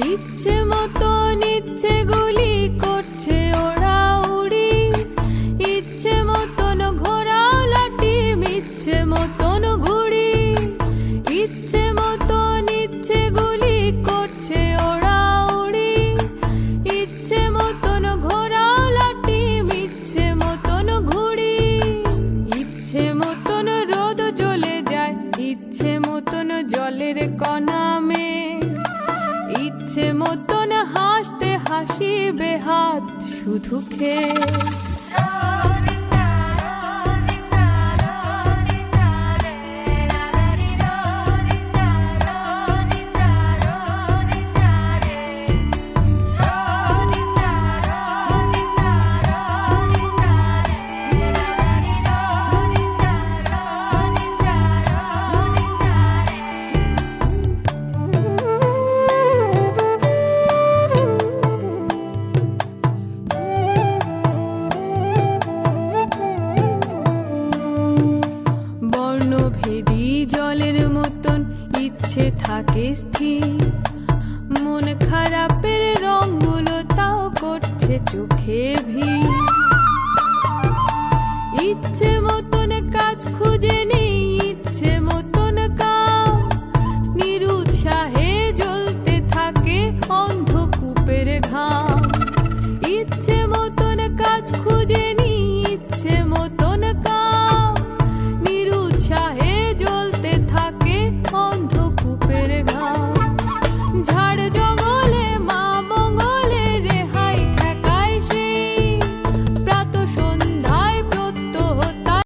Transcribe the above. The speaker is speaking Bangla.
ইচ্ছে মতন ইচ্ছে গুলি করছে ওরা উড়ি, ইচ্ছে মতন ঘোরাও লাঠি, ইচ্ছে মতন ঘুড়ি, ইচ্ছে মতন ইচ্ছে গুলি করছে ওরা উড়ি, ইচ্ছে মতন ঘোরাও লাঠি, ইচ্ছে মতন ঘুড়ি, ইচ্ছে মতন রোদ জ্বলে যায়, ইচ্ছে মতন জলের কণা মেঘ, ইচ্ছে মতন হাসতে হাসিবে হাত শুধু খেয়ে।